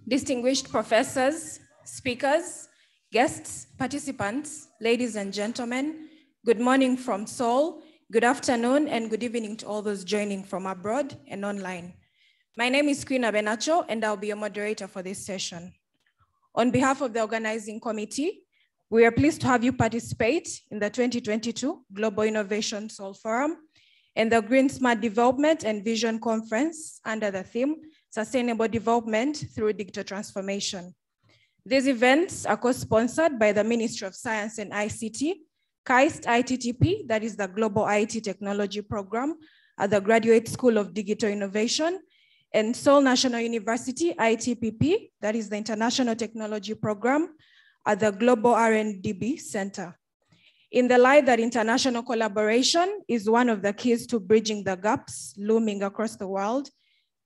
distinguished professors, speakers, guests, participants, ladies and gentlemen, good morning from Seoul, good afternoon, and good evening to all those joining from abroad and online. My name is Quiin Abenakyo, and I'll be your moderator for this session. On behalf of the organizing committee, we are pleased to have you participate in the 2022 Global Innovation Seoul Forum and the Green Smart Development and Vision Conference under the theme, Sustainable Development Through Digital Transformation. These events are co-sponsored by the Ministry of Science and ICT, KAIST ITTP, that is the Global IT Technology Program at the Graduate School of Digital Innovation, and Seoul National University ITPP, that is the International Technology Program at the Global R&DB Center. In the light that international collaboration is one of the keys to bridging the gaps looming across the world,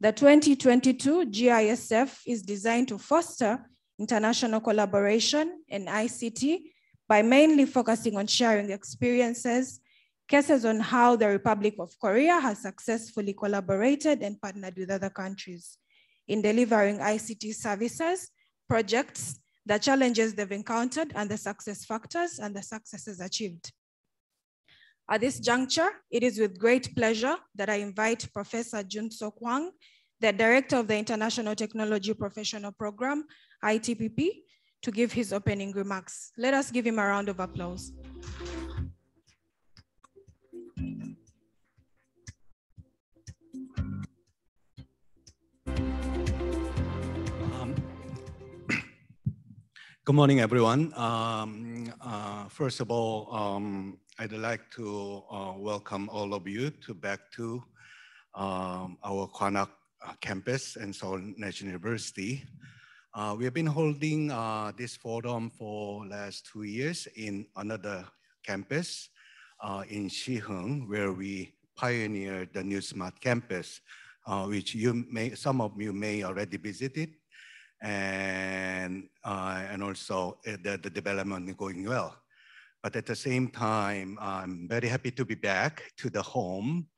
the 2022 GISF is designed to foster international collaboration in ICT by mainly focusing on sharing experiences, cases on how the Republic of Korea has successfully collaborated and partnered with other countries in delivering ICT services, projects, the challenges they've encountered, and the success factors and the successes achieved. At this juncture, it is with great pleasure that I invite Professor Junseok Hwang, the Director of the International Technology Professional Program, ITPP, to give his opening remarks. Let us give him a round of applause. Good morning, everyone. First of all, I'd like to welcome all of you back to our Kwanak campus and Seoul National University. We have been holding this forum for last 2 years in another campus in Sihung, where we pioneered the new smart campus, which some of you may already visited. And also the development is going well. But at the same time, I'm very happy to be back to the home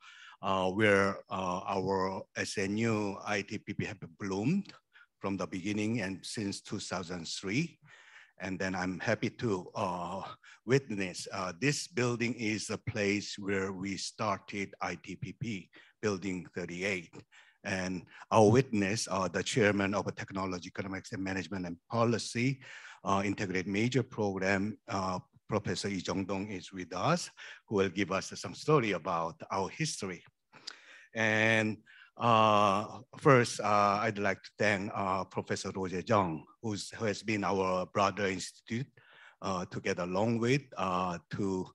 where our SNU ITPP have bloomed from the beginning and since 2003. And then I'm happy to witness this building is a place where we started ITPP, Building 38. And our witness, the chairman of a Technology, Economics and Management and Policy Integrated Major Program, Professor Lee Jong-dong is with us, who will give us some story about our history. And first, I'd like to thank Professor Roger Jung, who has been our brother institute to get along with to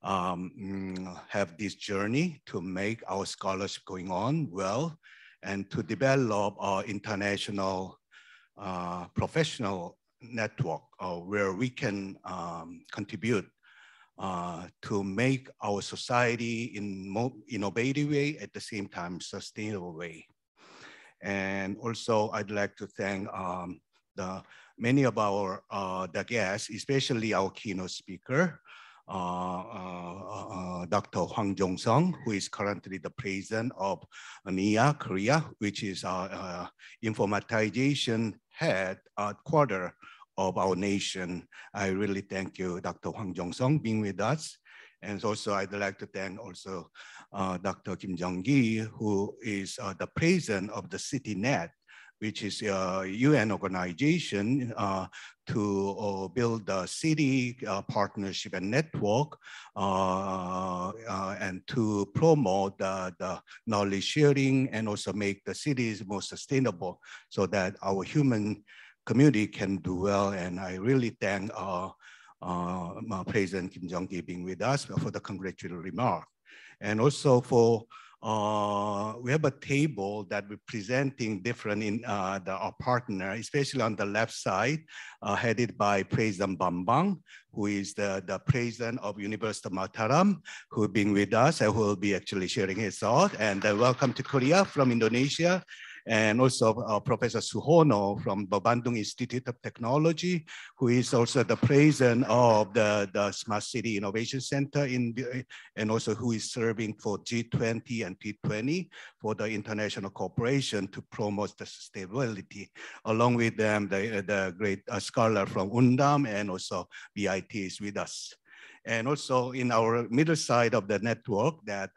have this journey to make our scholarship going on well, and to develop our international professional network where we can contribute to make our society in more innovative way, at the same time sustainable way. And also I'd like to thank many of our the guests, especially our keynote speaker, Dr. Hwang Jong-sung, who is currently the president of NIA Korea, which is our informatization headquarters of our nation. I really thank you, Dr. Hwang Jong-sung, being with us. And also I'd like to thank also Dr. Kim Jung-gi, who is the president of the CityNet, which is a UN organization to build the city partnership and network and to promote the knowledge sharing and also make the cities more sustainable so that our human community can do well. And I really thank President Kim Jung-gi being with us for the congratulatory remark. And also for we have a table that we're presenting different in our partner, especially on the left side, headed by President Bambang, who is the president of University of Mataram, who has been with us and who will be actually sharing his thought. And welcome to Korea from Indonesia. and also Professor Suhono from the Bandung Institute of Technology, who is also the president of the Smart City Innovation Center and also who is serving for G20 and T20 for the international cooperation to promote the sustainability. Along with them, the great scholar from Undam and also BIT is with us. And also in our middle side of the network that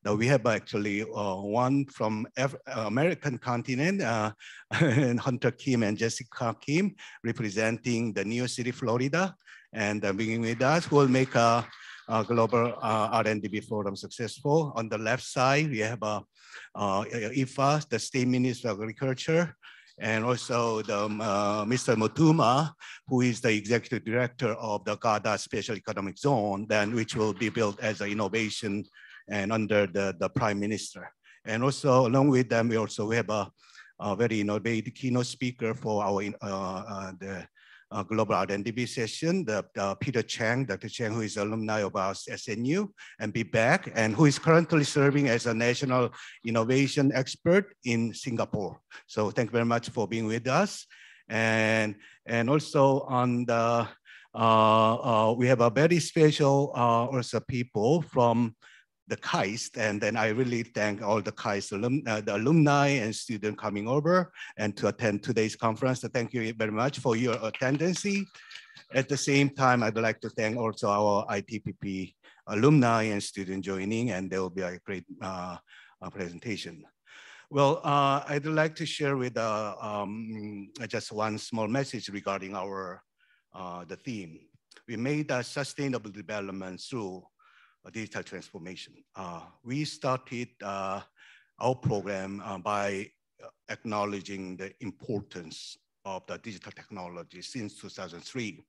we have actually one from American continent, and Hunter Kim and Jessica Kim, representing the New York City, Florida, and being with us, who will make a global R&DB forum successful. On the left side, we have IFA, the State Minister of Agriculture, and also the, Mr. Motuma, who is the executive director of the GADA Special Economic Zone, then which will be built as an innovation and under the Prime Minister. And also along with them, we also have a very innovative keynote speaker for our global R&DB session, Peter Chang, Dr. Chang, who is alumni of our SNU and be back, and who is currently serving as a national innovation expert in Singapore. So thank you very much for being with us. And also on the, we have a very special also people from the KAIST, and then I really thank all the KAIST the alumni and students coming over and to attend today's conference. So thank you very much for your attendance. At the same time, I'd like to thank also our ITPP alumni and students joining, and there will be a great presentation. Well, I'd like to share with just one small message regarding our the theme. We made a sustainable development through digital transformation. We started our program by acknowledging the importance of the digital technology since 2003.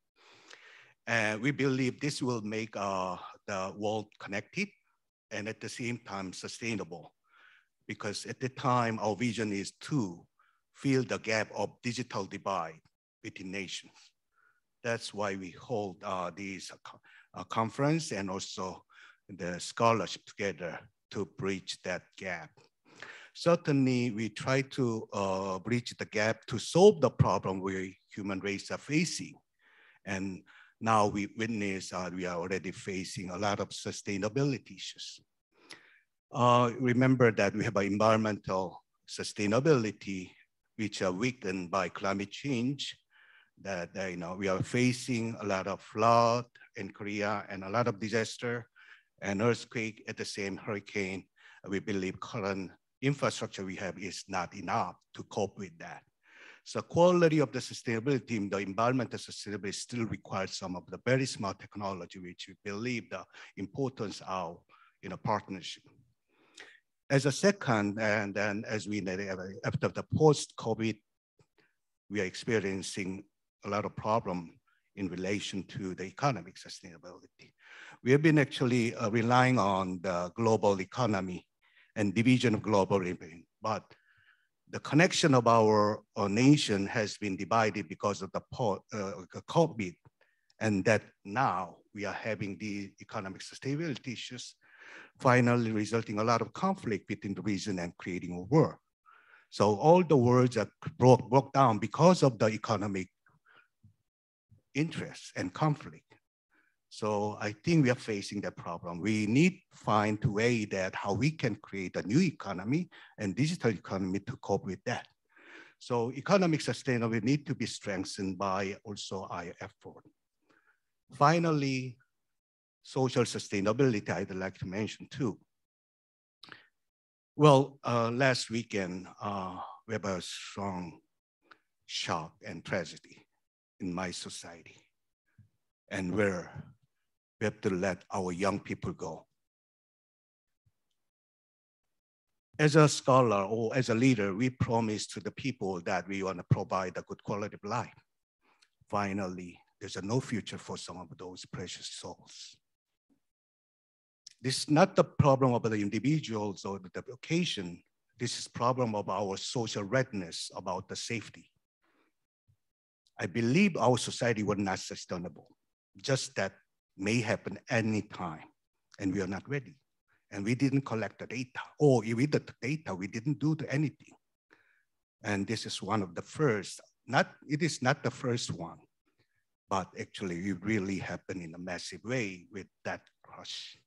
And we believe this will make the world connected and at the same time sustainable. Because at the time, our vision is to fill the gap of digital divide between nations. That's why we hold these conference and also the scholarship together to bridge that gap. Certainly, we try to bridge the gap to solve the problem we human race are facing. And now we witness, we are already facing a lot of sustainability issues. Remember that we have an environmental sustainability, which are weakened by climate change, that we are facing a lot of flood in Korea and a lot of disaster and earthquake at the same hurricane. We believe current infrastructure we have is not enough to cope with that. So quality of the sustainability, the environmental sustainability still requires some of the very smart technology, which we believe the importance of in a partnership. As a second, and then as we know, after the post-COVID, we are experiencing a lot of problem in relation to the economic sustainability. We have been actually relying on the global economy and division of global impact, but the connection of our nation has been divided because of the COVID, and that now we are having the economic sustainability issues, finally resulting a lot of conflict between the region and creating a war. So all the worlds are broke down because of the economic interests and conflict. So I think we are facing that problem. We need to find a way that how we can create a new economy and digital economy to cope with that. So economic sustainability need to be strengthened by also our effort. Finally, social sustainability I'd like to mention too. Well, last weekend, we have a strong shock and tragedy in my society, and where we have to let our young people go. As a scholar or as a leader, we promise to the people that we want to provide a good quality of life. Finally, there's no future for some of those precious souls. This is not the problem of the individuals or the occasion. This is problem of our social readiness about the safety. I believe our society was not sustainable. Just that may happen anytime, and we are not ready. And we didn't collect the data, or with the data, we didn't do anything. And this is one of the first, it is not the first one, but actually it really happened in a massive way with that crush.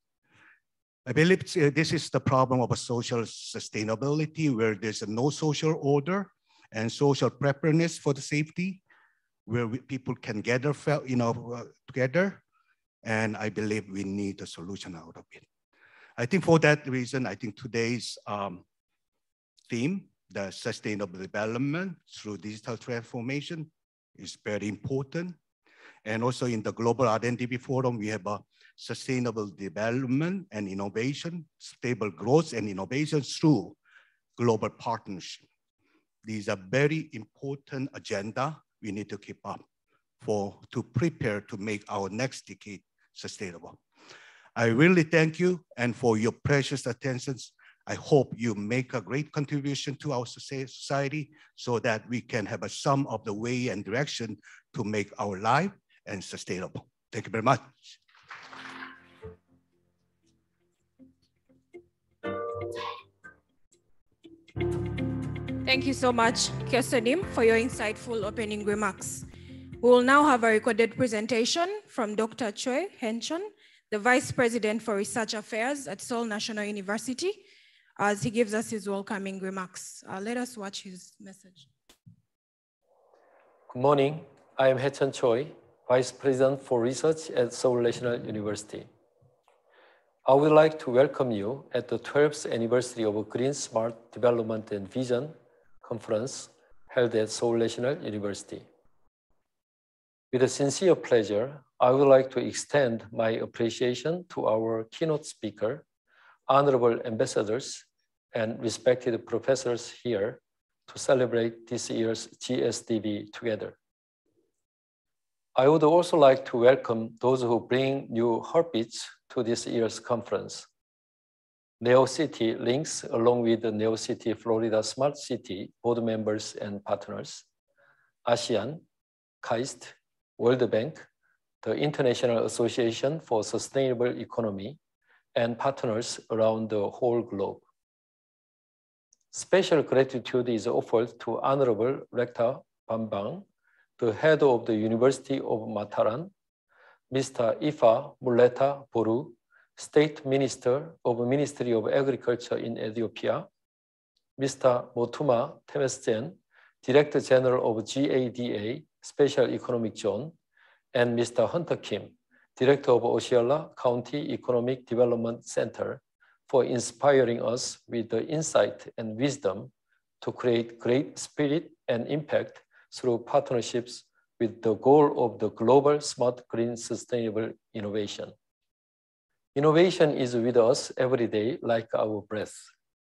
I believe this is the problem of a social sustainability where there's no social order and social preparedness for the safety, where people can gather, together. And I believe we need a solution out of it. I think for that reason, I think today's theme, the sustainable development through digital transformation, is very important. And also in the Global R&DB Forum, we have a sustainable development and innovation, stable growth and innovation through global partnership. These are very important agenda we need to keep up to prepare to make our next decade sustainable. I really thank you and for your precious attention. I hope you make a great contribution to our society so that we can have a sum of the way and direction to make our life and sustainable. Thank you very much. Thank you so much, Kyosonim, for your insightful opening remarks. We will now have a recorded presentation from Dr. Choi Haecheon, the Vice President for Research Affairs at Seoul National University, as he gives us his welcoming remarks. Let us watch his message. Good morning. I am Haecheon Choi, Vice President for Research at Seoul National University. I would like to welcome you at the 12th anniversary of Green Smart Development and Vision Conference held at Seoul National University. With a sincere pleasure, I would like to extend my appreciation to our keynote speaker, honorable ambassadors, and respected professors here to celebrate this year's GSDV together. I would also like to welcome those who bring new heartbeats to this year's conference. NeoCity Links, along with the NeoCity Florida Smart City board members and partners, ASEAN, KAIST, World Bank, the International Association for Sustainable Economy, and partners around the whole globe. Special gratitude is offered to Honorable Rector Bambang, the head of the University of Mataram, Mr. Ifa Muleta Boru, State Minister of the Ministry of Agriculture in Ethiopia, Mr. Motuma Temesgen, Director General of GADA, Special Economic Zone, and Mr. Hunter Kim, Director of Osceola County Economic Development Center, for inspiring us with the insight and wisdom to create great spirit and impact through partnerships with the goal of the global smart, green, sustainable innovation. Innovation is with us every day like our breath.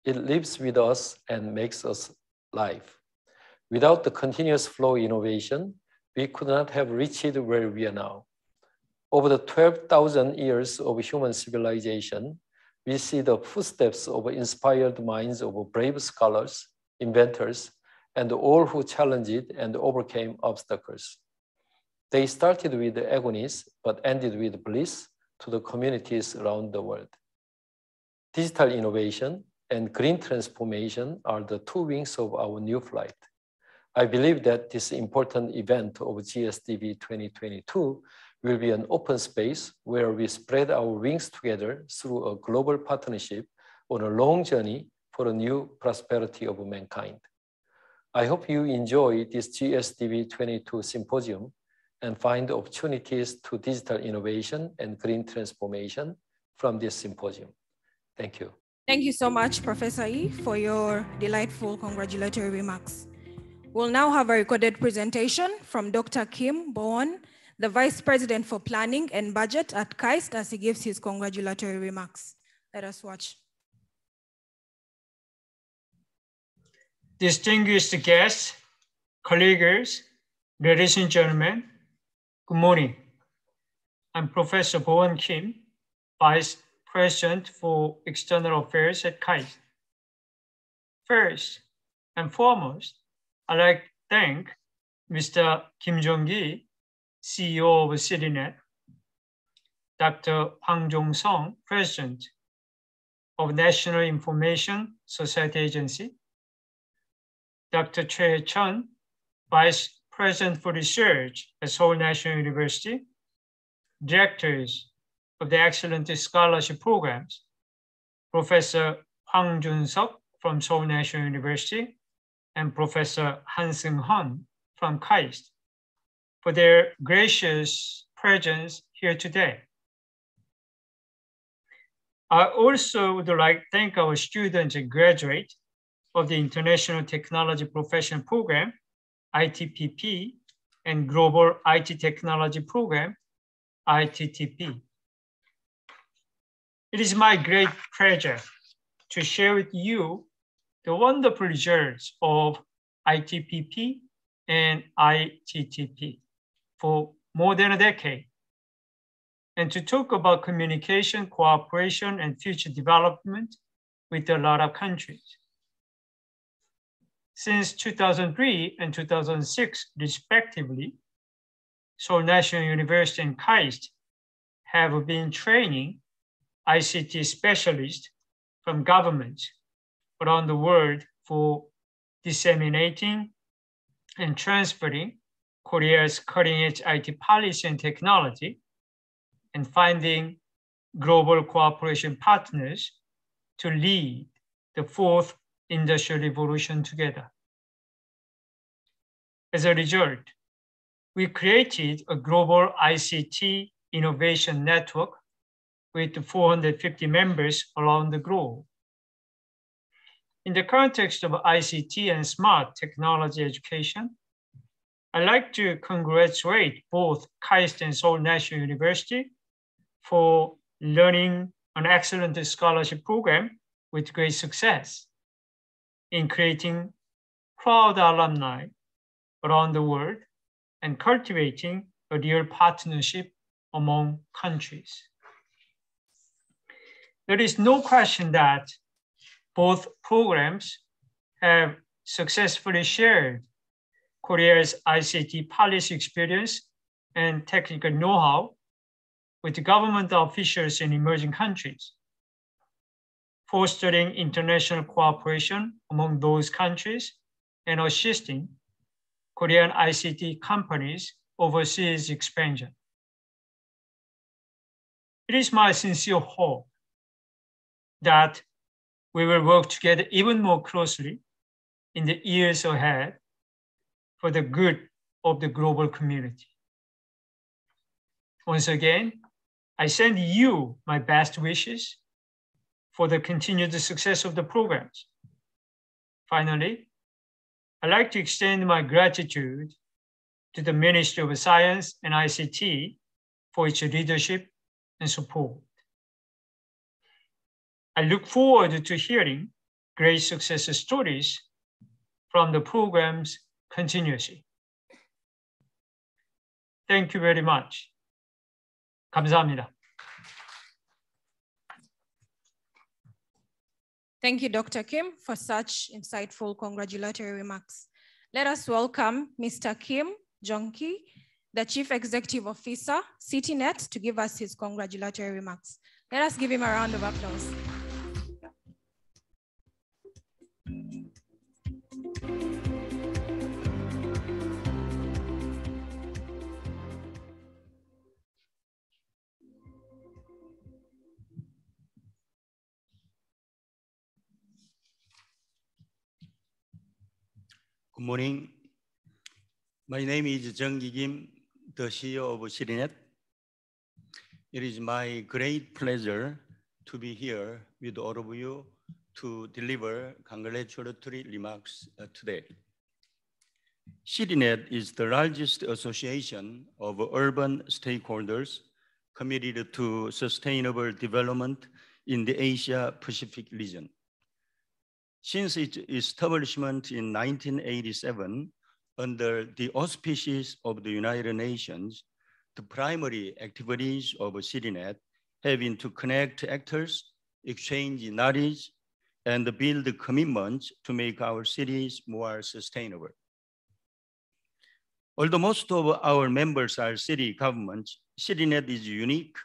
It lives with us and makes us live. Without the continuous flow innovation, we could not have reached where we are now. Over the 12,000 years of human civilization, we see the footsteps of inspired minds of brave scholars, inventors, and all who challenged and overcame obstacles. They started with agonies, but ended with bliss to the communities around the world. Digital innovation and green transformation are the two wings of our new flight. I believe that this important event of GSDV 2022 will be an open space where we spread our wings together through a global partnership on a long journey for a new prosperity of mankind. I hope you enjoy this GSDV 22 symposium and find opportunities to digital innovation and green transformation from this symposium. Thank you. Thank you so much, Professor Yi, for your delightful congratulatory remarks. We'll now have a recorded presentation from Dr. Kim Bowen, the Vice President for Planning and Budget at KAIST, as he gives his congratulatory remarks. Let us watch. Distinguished guests, colleagues, ladies and gentlemen, good morning. I'm Professor Bowen Kim, Vice President for External Affairs at KAIST. First and foremost, I'd like to thank Mr. Kim Jong-gi, CEO of CityNet, Dr. Hwang Jong-sung, President of National Information Society Agency, Dr. Choi Haecheon, Vice President for Research at Seoul National University, Directors of the Excellent Scholarship Programs, Professor Hwang Junseok from Seoul National University, and Professor Hwang from KAIST, for their gracious presence here today. I also would like to thank our students and graduates of the International Technology Professional Program, ITPP, and Global IT Technology Program, ITTP. It is my great pleasure to share with you the wonderful results of ITPP and ITTP for more than a decade, and to talk about communication, cooperation, and future development with a lot of countries. Since 2003 and 2006, respectively, Seoul National University and KAIST have been training ICT specialists from governments around the world for disseminating and transferring Korea's cutting-edge IT policy and technology, and finding global cooperation partners to lead the fourth industrial revolution together. As a result, we created a global ICT innovation network with 450 members around the globe. In the context of ICT and smart technology education, I'd like to congratulate both KAIST and Seoul National University for learning an excellent scholarship program with great success in creating proud alumni around the world and cultivating a real partnership among countries. There is no question that both programs have successfully shared Korea's ICT policy experience and technical know-how with government officials in emerging countries, fostering international cooperation among those countries and assisting Korean ICT companies' overseas expansion. It is my sincere hope that we will work together even more closely in the years ahead for the good of the global community. Once again, I send you my best wishes for the continued success of the programs. Finally, I'd like to extend my gratitude to the Ministry of Science and ICT for its leadership and support. I look forward to hearing great success stories from the programs continuously. Thank you very much. 감사합니다. Thank you, Dr. Kim, for such insightful congratulatory remarks. Let us welcome Mr. Kim Jong-ki, the Chief Executive Officer, CityNet, to give us his congratulatory remarks. Let us give him a round of applause. Good morning. My name is Jung-gi Kim, the CEO of CityNet. It is my great pleasure to be here with all of you to deliver congratulatory remarks today. CityNet is the largest association of urban stakeholders committed to sustainable development in the Asia-Pacific region. Since its establishment in 1987, under the auspices of the United Nations, the primary activities of CityNet have been to connect actors, exchange knowledge, and build commitments to make our cities more sustainable. Although most of our members are city governments, CityNet is unique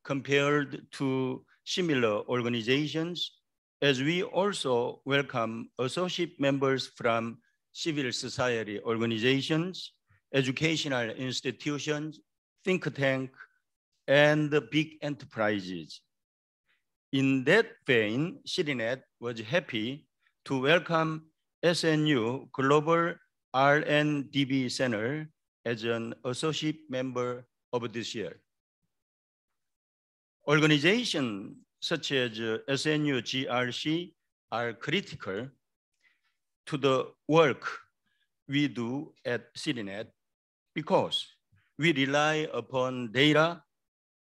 compared to similar organizations, as we also welcome associate members from civil society organizations, educational institutions, think tank, and big enterprises. In that vein, CityNet was happy to welcome SNU Global R&DB Center as an associate member of this year. Organizations such as SNU GRC are critical to the work we do at CityNet because we rely upon data,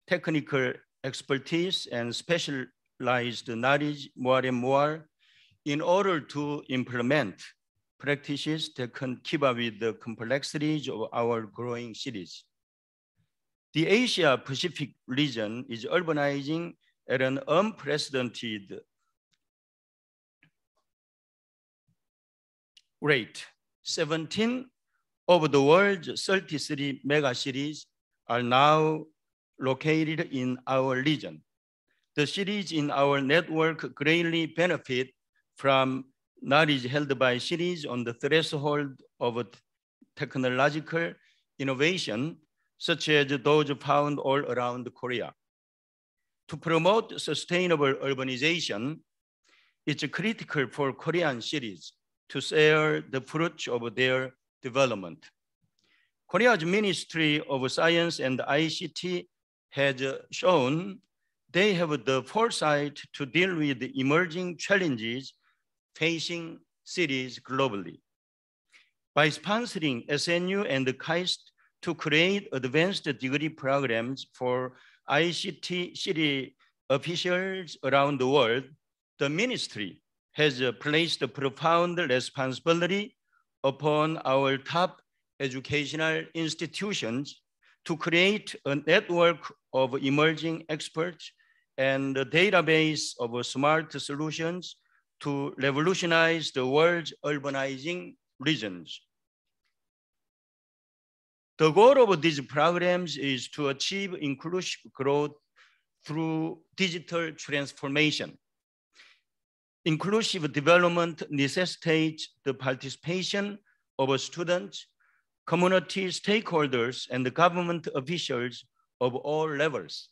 technical expertise, and specialized knowledge more and more in order to implement practices that can keep up with the complexities of our growing cities. The Asia Pacific region is urbanizing at an unprecedented rate. 17 of the world's 33 megacities are now located in our region. The cities in our network greatly benefit from knowledge held by cities on the threshold of technological innovation, such as those found all around Korea. To promote sustainable urbanization, it's critical for Korean cities to share the fruits of their development. Korea's Ministry of Science and ICT has shown they have the foresight to deal with the emerging challenges facing cities globally. By sponsoring SNU and KAIST to create advanced degree programs for ICT city officials around the world, the ministry has placed a profound responsibility upon our top educational institutions to create a network of emerging experts and a database of smart solutions to revolutionize the world's urbanizing regions. The goal of these programs is to achieve inclusive growth through digital transformation. Inclusive development necessitates the participation of students, community stakeholders, and the government officials of all levels.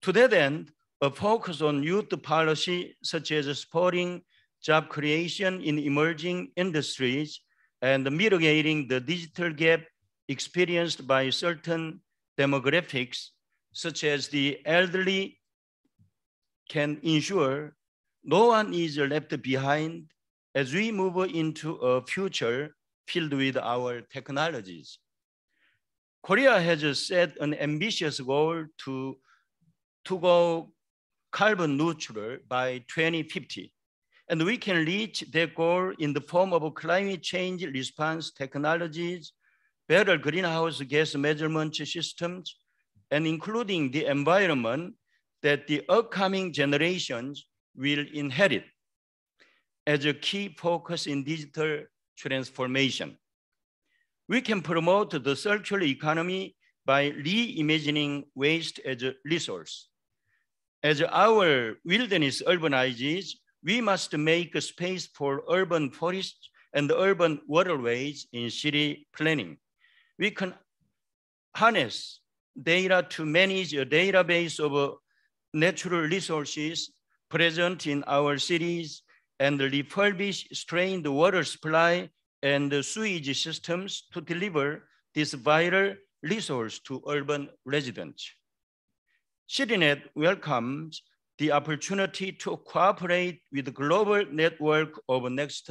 To that end, a focus on youth policy, such as supporting job creation in emerging industries and mitigating the digital gap experienced by certain demographics, such as the elderly, can ensure no one is left behind as we move into a future filled with our technologies. Korea has set an ambitious goal to go carbon neutral by 2050. And we can reach that goal in the form of climate change response technologies, better greenhouse gas measurement systems, and including the environment that the upcoming generations will inherit as a key focus in digital transformation. We can promote the circular economy by reimagining waste as a resource. As our wilderness urbanizes, we must make a space for urban forests and urban waterways in city planning. We can harness data to manage a database of natural resources present in our cities and refurbish strained water supply and sewage systems to deliver this vital resource to urban residents. CityNet welcomes the opportunity to cooperate with the global network of next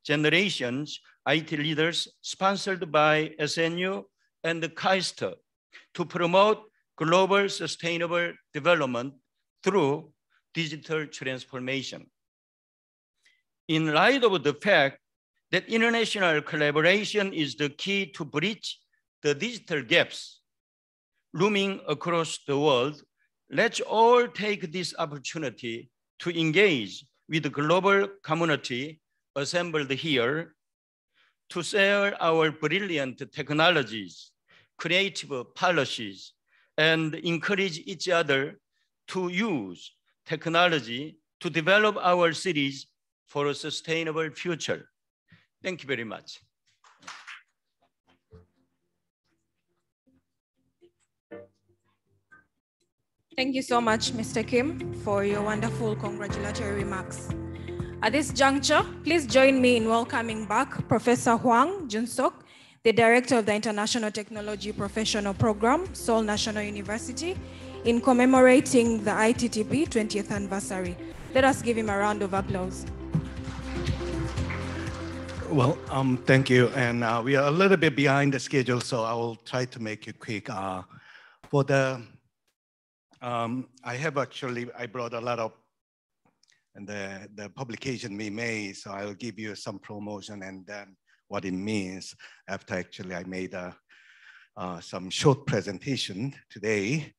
generations IT leaders sponsored by SNU and KAIST to promote global sustainable development through digital transformation. In light of the fact that international collaboration is the key to bridge the digital gaps looming across the world, let's all take this opportunity to engage with the global community assembled here to share our brilliant technologies, creative policies, and encourage each other to use technology to develop our cities for a sustainable future. Thank you very much. Thank you so much, Mr. Kim, for your wonderful congratulatory remarks. At this juncture, please join me in welcoming back Professor Hwang Junseok, the Director of the International Technology Professional Program, Seoul National University, in commemorating the ITTP 20th anniversary. Let us give him a round of applause. Well, thank you. And we are a little bit behind the schedule, so I will try to make it quick. For the, I brought a lot of the publication we made, so I'll give you some promotion and then what it means after actually I made some short presentation today.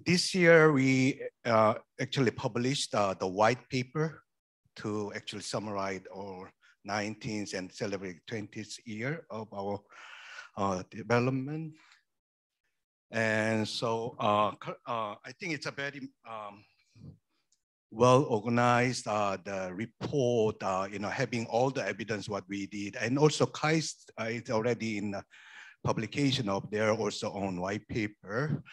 This year we actually published the white paper to actually summarize our 19th and celebrate 20th year of our development. And so I think it's a very well organized the report, having all the evidence what we did, and also KAIST is already in publication of their also own white paper.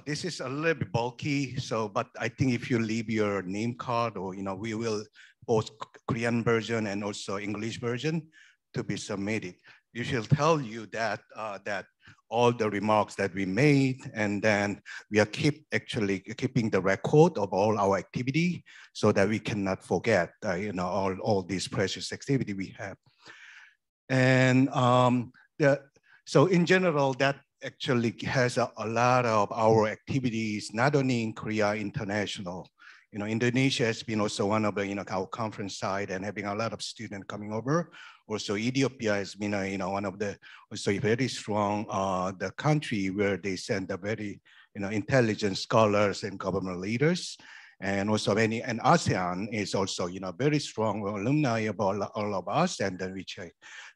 This is a little bit bulky, but I think if you leave your name card, or we will post Korean version and also English version to be submitted. We shall tell you that all the remarks that we made, and then we are actually keeping the record of all our activity so that we cannot forget all these precious activity we have. And so in general, that actually has a lot of our activities, not only in Korea, international. Indonesia has been also one of the our conference site and having a lot of students coming over. Also, Ethiopia has been one of the also very strong the country where they send the very intelligent scholars and government leaders, and also and ASEAN is also very strong alumni of all of us, and then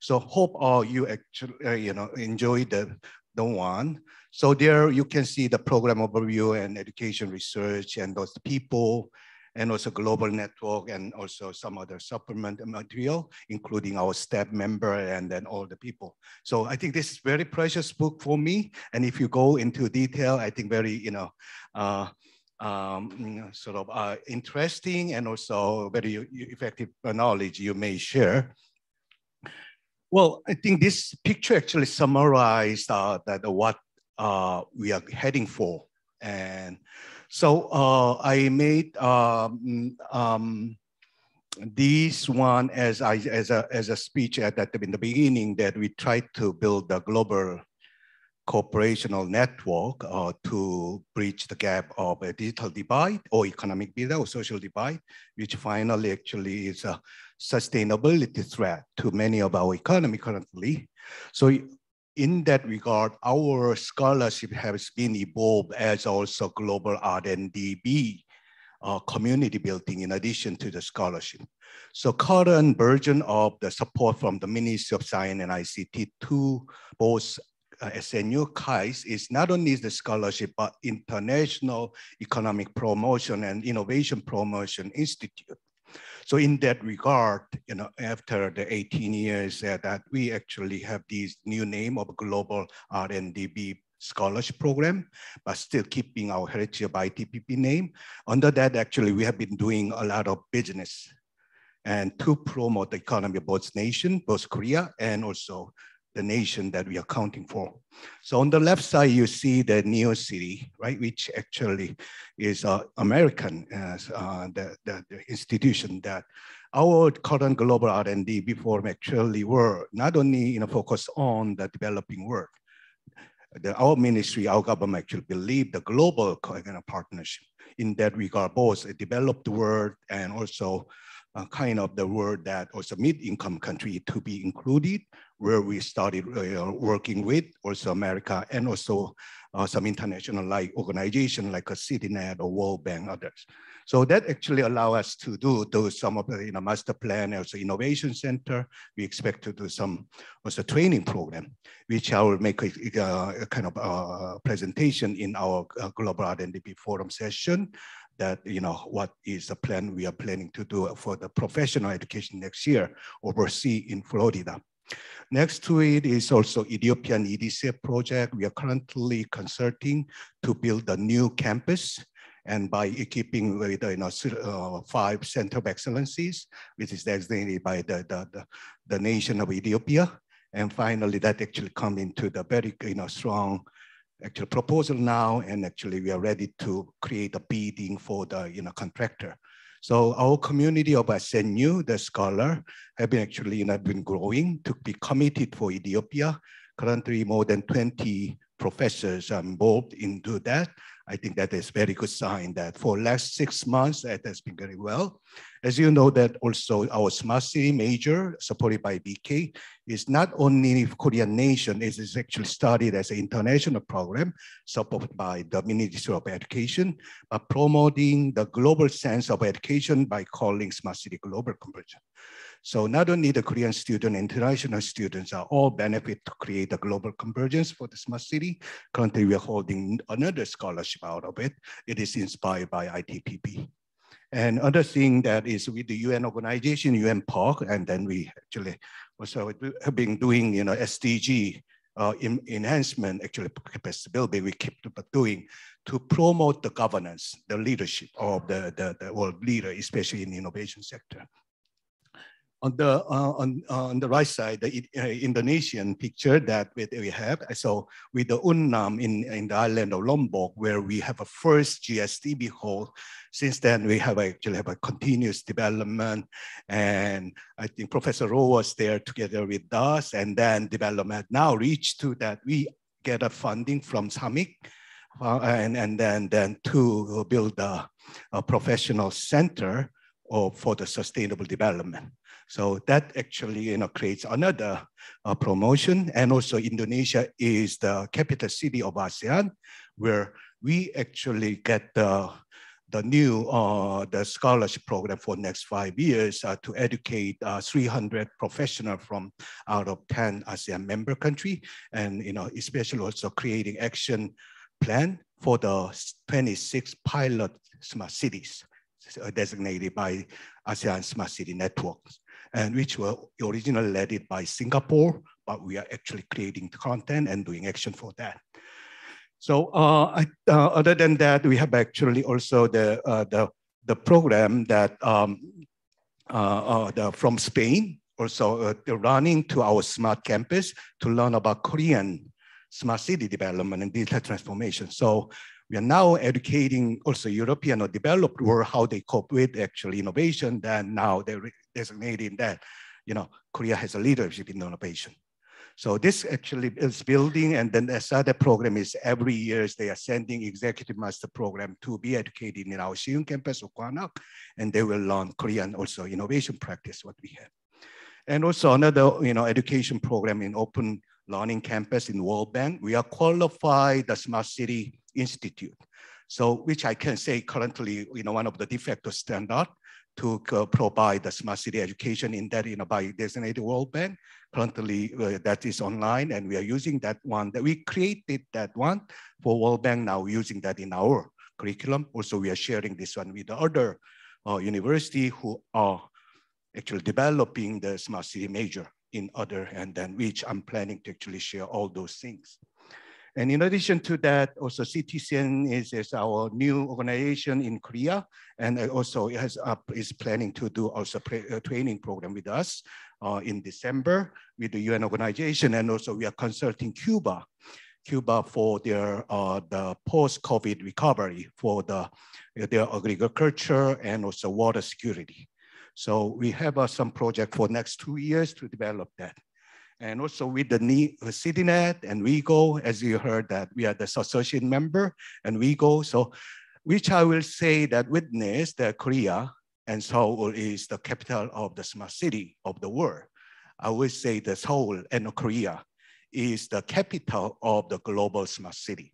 so hope all you actually enjoy the one. So there you can see the program overview and education research and those people, and also global network, and also some other supplement material, including our staff member and then all the people. So I think this is very precious book for me. And if you go into detail, I think very, sort of interesting and also very effective knowledge you may share. Well, I think this picture actually summarized what we are heading for. And so I made this one as a speech in the beginning, that we tried to build a global cooperational network to bridge the gap of a digital divide or economic divide or social divide, which finally actually is a sustainability threat to many of our economy currently. So in that regard, our scholarship has been evolved as also global R&DB community building in addition to the scholarship. So current version of the support from the Ministry of Science and ICT to both SNU KAIST is not only the scholarship, but International Economic Promotion and Innovation Promotion Institute. So in that regard, after the 18 years that we actually have this new name of Global R&DB Scholarship Program, but still keeping our heritage of ITPP name. Under that, actually, we have been doing a lot of business and to promote the economy of both nations, both Korea and also the nation that we are counting for. So on the left side, you see the Neo City, right, which actually is American, the institution that our current global R&D forum actually were not only focused on the developing world. Our ministry, our government actually believe the global partnership in that regard, both a developed world and also kind of the world that also mid-income country to be included, where we started working with also America and also some international organization like a CityNet or World Bank, others. So that actually allow us to do some of the master plan, also innovation center. We expect to do some also training program, which I will make a kind of presentation in our Global R&DB Forum session that, what is the plan we are planning to do for the professional education next year overseas in Florida. Next to it is also Ethiopian EDCF project. We are currently consulting to build a new campus, and by equipping with 5 center of excellencies, which is designated by the nation of Ethiopia. And finally, that actually come into the very strong actual proposal now, and actually we are ready to create a bidding for the contractor. So our community of SNU, the scholar, have been actually been growing to be committed for Ethiopia. Currently, more than 20 professors are involved into that. I think that is a very good sign that for last 6 months, that has been very well. As you know, that also our smart city major supported by BK is not only Korean nation, it is actually started as an international program supported by the Ministry of Education, but promoting the global sense of education by calling smart city global conversion. So not only the Korean student, international students are all benefit to create a global convergence for the smart city. Currently, we are holding another scholarship out of it. It is inspired by ITPP. And other thing that is with the UN organization, UN POC, and then we actually also have been doing, SDG enhancement, actually capacity building, we keep doing to promote the governance, the leadership of the world leader, especially in the innovation sector. On the right side, the Indonesian picture that we have, so with the Unnam in the island of Lombok, where we have a first GSDV hall. Since then, we actually have a continuous development, and I think Professor Rowe was there together with us, and then development now reached to that we get a funding from SAMIC, and then to build a professional center for the sustainable development. So that actually creates another promotion. And also Indonesia is the capital city of ASEAN, where we actually get the new the scholarship program for next 5 years to educate 300 professionals from out of 10 ASEAN member country, and especially also creating action plan for the 26 pilot smart cities designated by ASEAN Smart City Networks, and which were originally led by Singapore, but we are actually creating the content and doing action for that. So other than that, we have actually also the program that from Spain, also running to our smart campus to learn about Korean smart city development and digital transformation. So we are now educating also European or developed world how they cope with actual innovation. Then now they're designating that, Korea has a leadership in innovation. So this actually is building, and then the other program is every year they are sending executive master program to be educated in our Seoul campus of Kwanak, and they will learn Korean also innovation practice what we have. And also another education program in open learning campus in World Bank. We are qualified the Smart City Institute. So which I can say currently, one of the de facto standard to provide the smart city education in that, by designated World Bank. Currently, that is online, and we are using that one. That we created that one for World Bank. Now using that in our curriculum. Also, we are sharing this one with the other university who are actually developing the smart city major in other, and then which I'm planning to actually share all those things. And in addition to that, also CTCN is our new organization in Korea, and also is planning to do also a training program with us in December with the UN organization, and also we are consulting Cuba for their the post-COVID recovery for their agriculture and also water security. So we have some project for next 2 years to develop that. And also with the CityNet and WeGo, as you heard that we are the associate member and WeGo. So which I will say that witness that Korea and Seoul is the capital of the smart city of the world. I will say that Seoul and Korea is the capital of the global smart city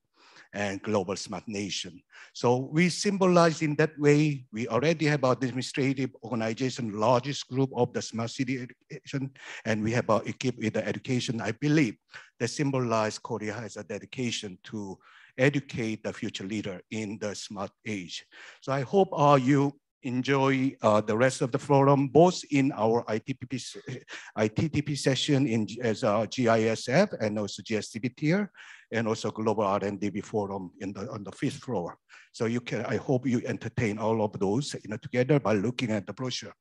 and global smart nation. So we symbolize in that way. We already have our administrative organization, largest group of the smart city education, and we have equipped with the education. I believe that symbolize Korea has a dedication to educate the future leader in the smart age. So I hope you enjoy the rest of the forum, both in our ITPP session as GISF and also GSDV tier, and also Global R&DB forum on the 5th floor. So I hope you entertain all of those together by looking at the brochure.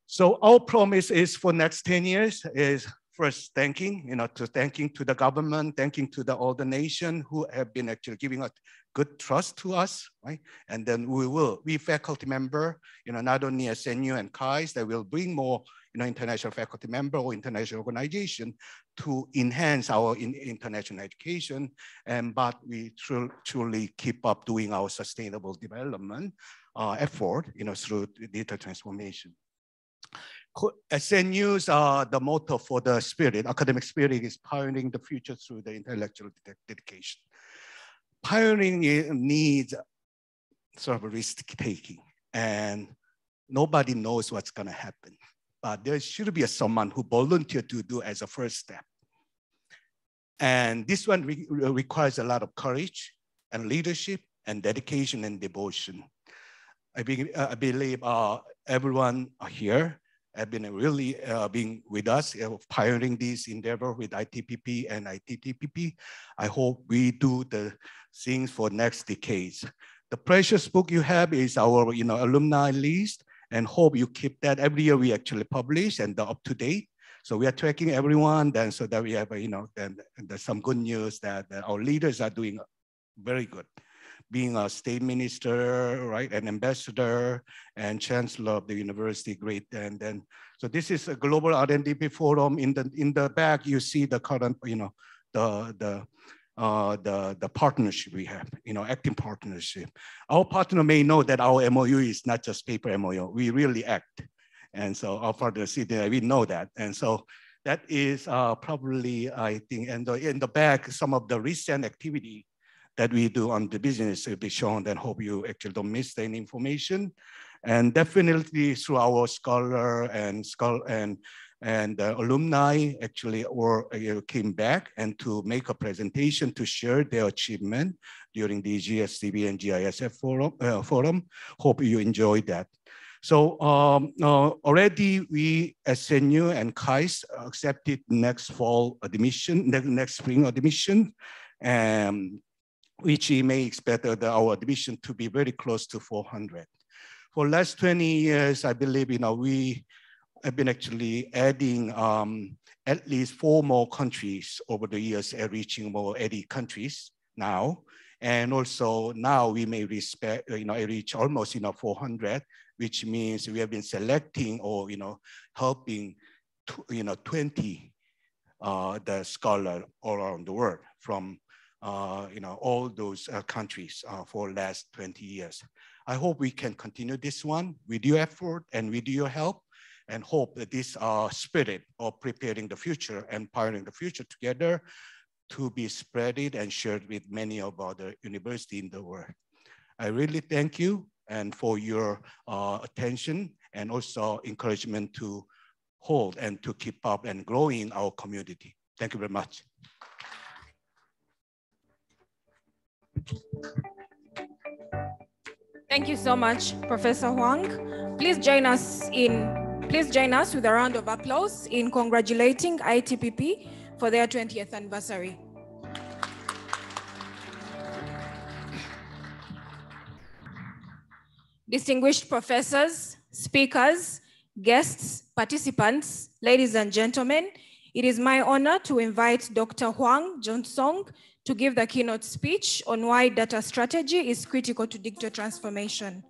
So our promise is for next 10 years is first thanking to the government, thanking to all the nation who have been actually giving us good trust to us, right? And then we faculty member, not only SNU and KAIST, that will bring more, international faculty member or international organization to enhance our international education. But we truly keep up doing our sustainable development effort, through digital transformation. SNU's the motto for the spirit, academic spirit, is pioneering the future through the intellectual dedication. Pioneering needs sort of risk taking, and nobody knows what's going to happen. But there should be someone who volunteered to do as a first step. And this one requires a lot of courage and leadership and dedication and devotion. I believe everyone here have been really being with us, pioneering this endeavor with ITPP and ITPP. I hope we do the things for next decades. The precious book you have is our alumni list, and hope you keep that. Every year we actually publish and up to date. So we are tracking everyone, then so that we have then there's some good news that our leaders are doing very good. Being a state minister, right, an ambassador and chancellor of the university, great. And then, so this is a global R&DB forum. In the back, you see the current, the partnership we have, acting partnership. Our partner may know that our MOU is not just paper MOU. We really act, and so our partner we know that, and so that is probably, I think, and in the back, some of the recent activity that we do on the business will be shown, and hope you actually don't miss any information. And definitely through our scholar and alumni actually came back and to make a presentation to share their achievement during the GSDV and GISF forum. Hope you enjoyed that. So already we SNU and KAIST accepted next fall admission, next spring admission, which may expect our admission to be very close to 400. For last 20 years, I believe we have been actually adding at least 4 more countries over the years, reaching more 80 countries now. And also now we may reach almost 400, which means we have been selecting or helping 20 the scholar all around the world from all those countries for last 20 years. I hope we can continue this one with your effort and with your help, and hope that this spirit of preparing the future and pioneering the future together to be spreaded and shared with many of other universities in the world. I really thank you and for your attention and also encouragement to hold and to keep up and growing our community. Thank you very much. Thank you so much, Professor Hwang. Please join us with a round of applause in congratulating ITPP for their 20th anniversary. Distinguished professors, speakers, guests, participants, ladies and gentlemen, it is my honor to invite Dr. Hwang Junseok to give the keynote speech on why data strategy is critical to digital transformation.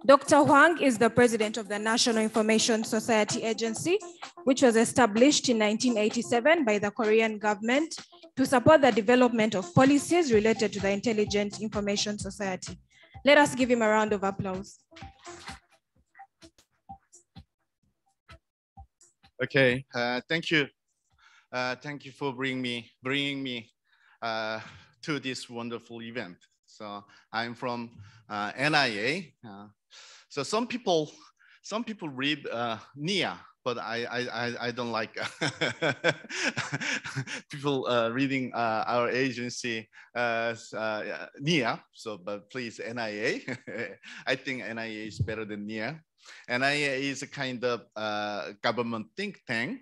Dr. Hwang is the president of the National Information Society Agency, which was established in 1987 by the Korean government to support the development of policies related to the Intelligent Information Society. Let us give him a round of applause. Okay, thank you. Thank you for bringing me to this wonderful event. So I'm from NIA. So some people read NIA, but I don't like people reading our agency NIA, so but please NIA. I think NIA is better than NIA. NIA is a kind of government think tank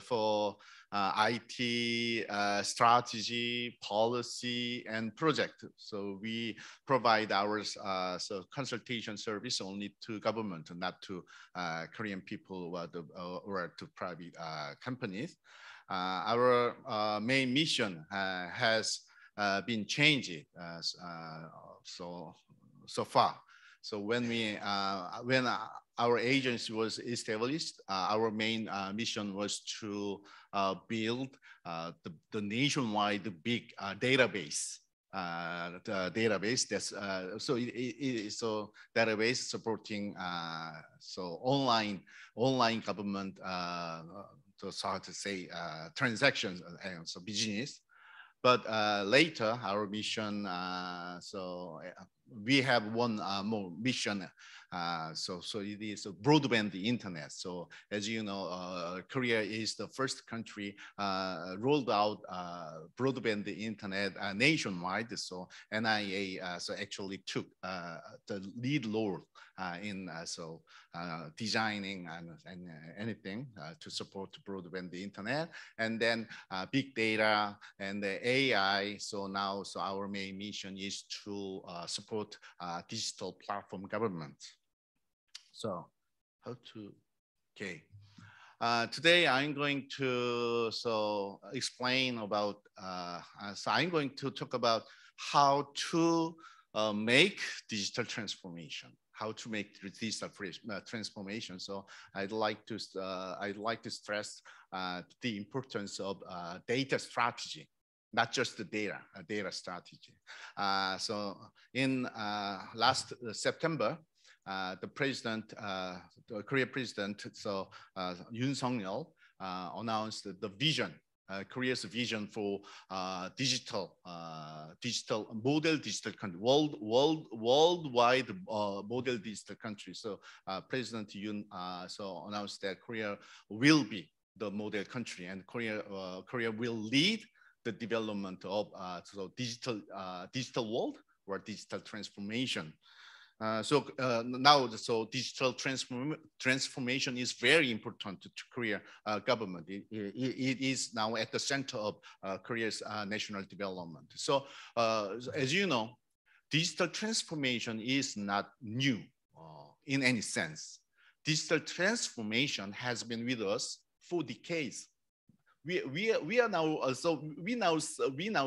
for IT strategy, policy, and project. So we provide our so consultation service only to government, not to Korean people or to private companies. Our main mission has been changed so far. So when our agency was established, our main mission was to build the nationwide big database. The database that's so database supporting so online government so how to say transactions and so business. But later our mission so we have one more mission. So it is a broadband internet. So as you know, Korea is the first country rolled out broadband internet nationwide. So NIA so actually took the lead role in designing and anything to support broadband internet, and then big data and the AI. So now our main mission is to support digital platform government. So okay. Today I'm going to explain about, so I'm going to talk about how to make digital transformation, how to make digital transformation. So I'd like to stress the importance of data strategy, not just the data strategy. So in last September, the president, the Korea president, so Junseok announced the vision, Korea's vision for digital model digital country, worldwide model digital country. So President Yoon so announced that Korea will be the model country, and Korea will lead the development of digital world or digital transformation. Now, digital transformation is very important to Korea government. It is now at the center of Korea's national development. So, as you know, digital transformation is not new in any sense. Digital transformation has been with us for decades. We are now we now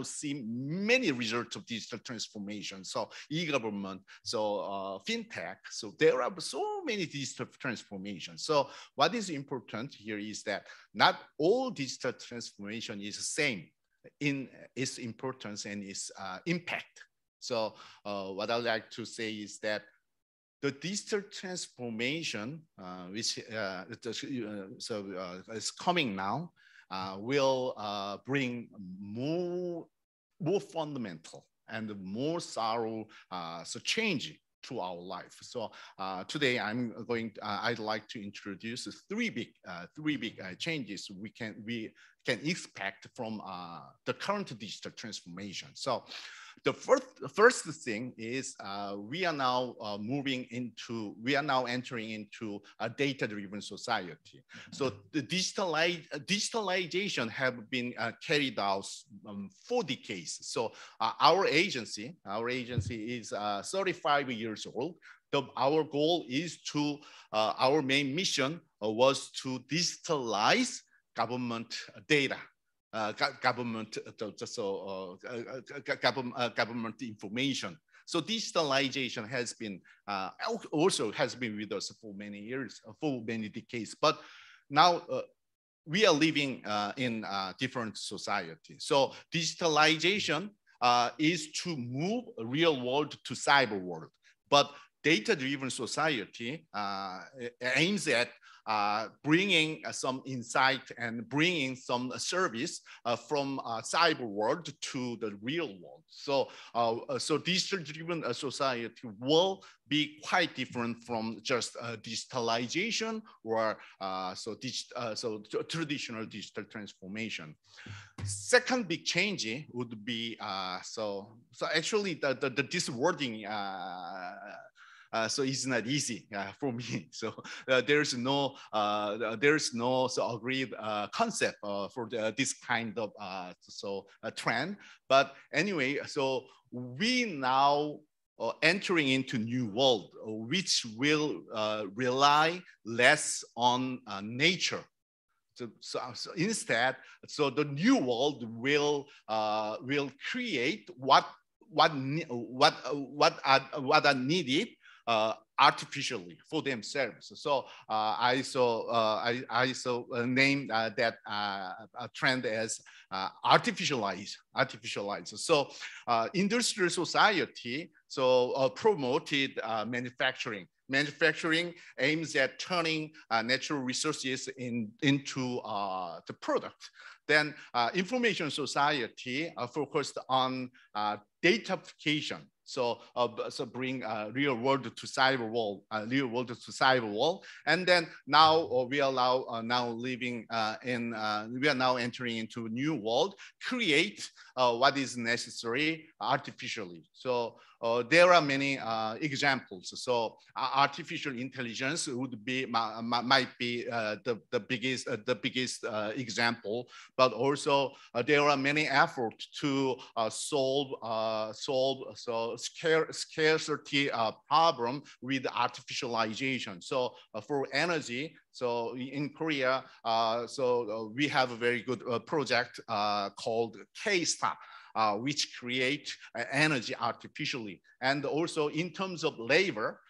see many results of digital transformation. So e-government, so fintech. So there are so many digital transformations. So what is important here is that not all digital transformation is the same in its importance and its impact. So what I'd like to say is that the digital transformation, which is coming now, will bring more fundamental and more thorough change to our life. So today I'd like to introduce three big changes we can expect from the current digital transformation. So the first thing is we are now entering into a data-driven society. So the digitalization have been carried out for decades. So our agency is 35 years old. Our goal is to, our main mission was to digitalize government data. Government information. So digitalization has been also has been with us for many years, for many decades. But now we are living in a different society. So digitalization is to move real world to cyber world. But data-driven society aims at bringing some insight and bringing some service from cyber world to the real world. So, so digital-driven society will be quite different from just digitalization or traditional digital transformation. Second big change would be so actually this wording so it's not easy for me. So there's no so agreed concept for this kind of trend. But anyway, so we now entering into new world, which will rely less on nature. So instead, so the new world will create what are needed artificially for themselves. So I named that trend as artificialize. So industrial society promoted manufacturing. Manufacturing aims at turning natural resources into the product. Then information society focused on datafication. So bring real world to cyber world, and then now we are now living we are now entering into a new world. Create what is necessary artificially. So there are many examples. So artificial intelligence would be might be the biggest example, but also there are many efforts to solve scarcity problem with artificialization. So for energy, so in Korea, we have a very good project called KAIST, which create energy artificially. And also in terms of labor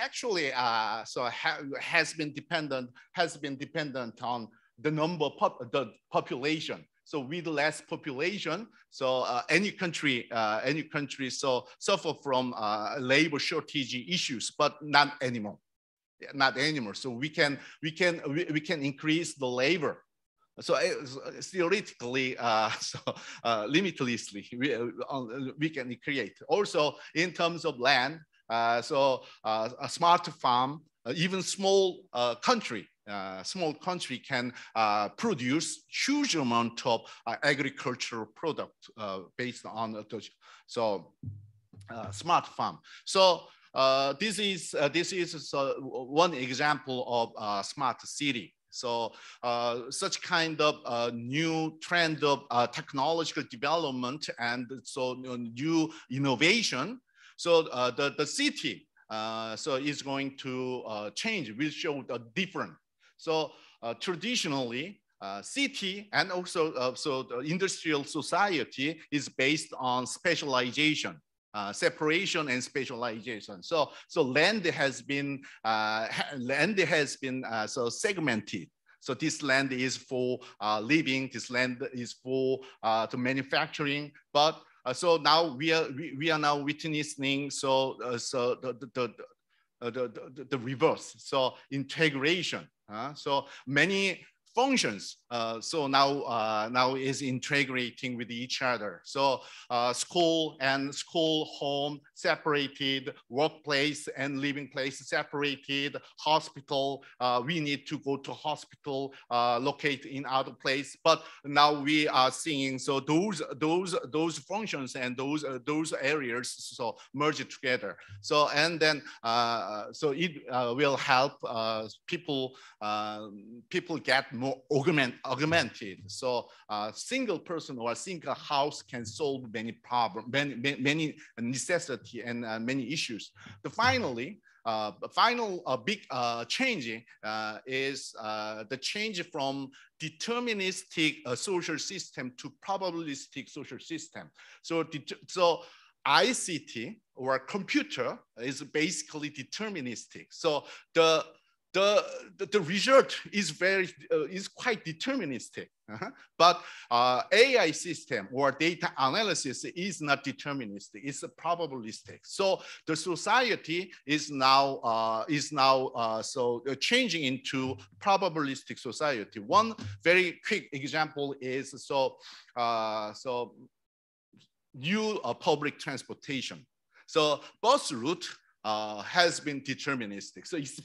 actually has been dependent on the number of the population. So with less population, so any country suffer from labor shortage issues, but not anymore. So we can increase the labor. So theoretically, limitlessly, we can create. Also, in terms of land, a smart farm, even small country can produce huge amount of agricultural product based on smart farm. So this is one example of smart city. So such kind of new trend of technological development and so new innovation. So the city is going to change, will show a different. So traditionally, city and also the industrial society is based on specialization. Separation and specialization. So land has been segmented. So this land is for living. This land is for the manufacturing. But so now we are now witnessing the reverse. So integration. So many functions now is integrating with each other. So school home separated, workplace and living place separated, hospital, we need to go to hospital, locate in other place. But now we are seeing those functions and those areas merge together. So and then it will help people get more augmented. So single person or a single house can solve many problems, many necessity and many issues. The final big change is the change from deterministic social system to probabilistic social system. So ICT or computer is basically deterministic. So the the result is quite deterministic. But AI system or data analysis is not deterministic; it's probabilistic. So the society is now changing into probabilistic society. One very quick example is new public transportation. So bus route has been deterministic, so it's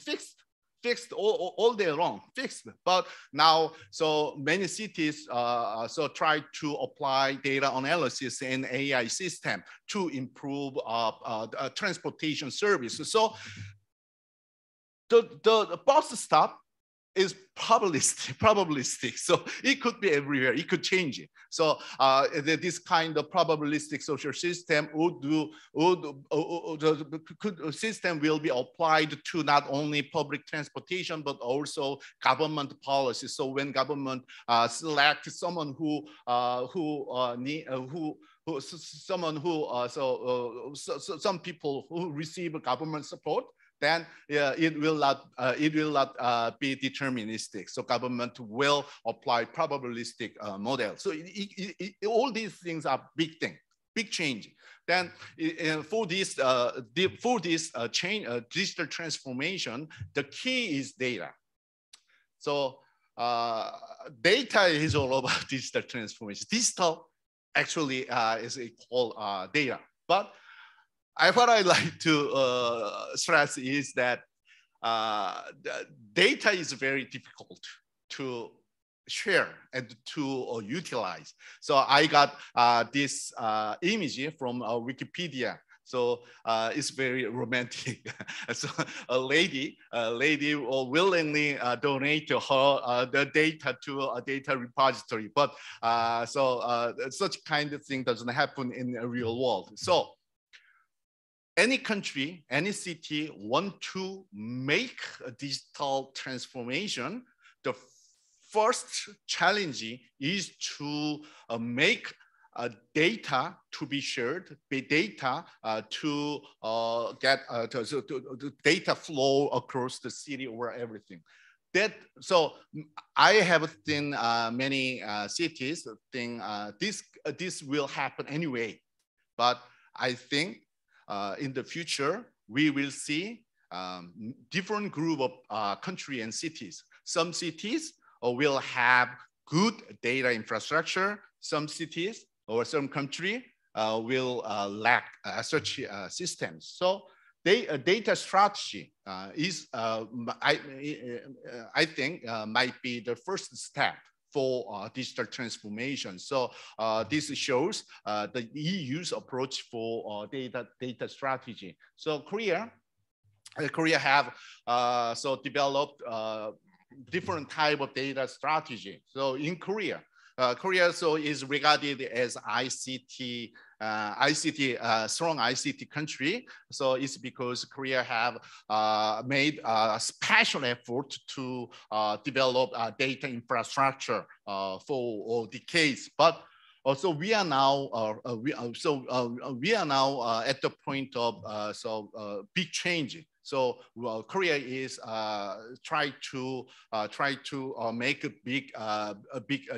fixed all day long, fixed. But now, so many cities try to apply data analysis and AI system to improve transportation service. So the bus stop is probabilistic. So it could be everywhere. It could change it. So this kind of probabilistic social system system will be applied to not only public transportation but also government policy. So when government select someone some people who receive government support, then it will not be deterministic. So government will apply probabilistic model. So all these things are big change. Then for this digital transformation, the key is data. So data is all about digital transformation. Digital actually is called data, but what I like to stress is that data is very difficult to share and to utilize. So I got this image from Wikipedia. So it's very romantic. So a lady willingly donate her the data to a data repository, but such kind of thing doesn't happen in the real world. So any country, any city want to make a digital transformation, the first challenge is to make data to be shared, data to get data flow across the city or everything. So I have seen many cities think this will happen anyway, but I think in the future, we will see different group of country and cities. Some cities will have good data infrastructure. Some cities or some country will lack such systems. So data strategy is, I think, might be the first step for digital transformation. So this shows the EU's approach for data strategy. So Korea have developed different type of data strategy. So in Korea is regarded as strong ICT country. So it's because Korea have made a special effort to develop data infrastructure for decades. But also we are now at the point of big change. So Korea is try to make a big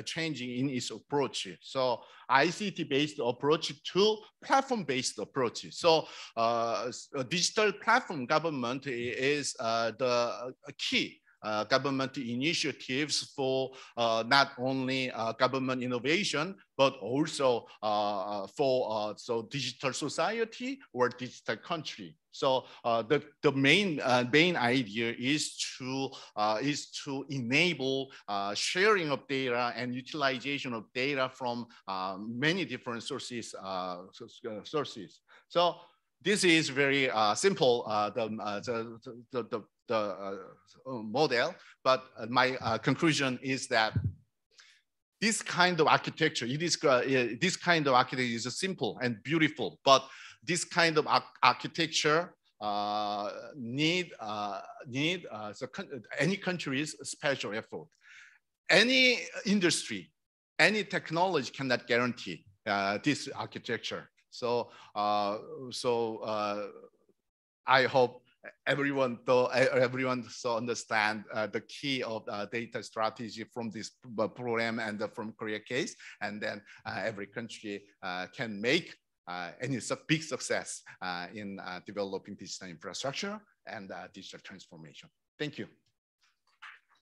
change in its approach. So ICT-based approach to platform-based approach. So digital platform government is the key government initiatives for not only government innovation, but also for digital society or digital country. So the main idea is to enable sharing of data and utilization of data from many different sources. So this is very simple, the model, but my conclusion is that this kind of architecture, this kind of architecture is simple and beautiful, but this kind of architecture need any country's special effort. Any industry, any technology cannot guarantee this architecture. So I hope everyone so understand the key of data strategy from this program and from Korea case, and then every country can make any big success in developing digital infrastructure and digital transformation. Thank you.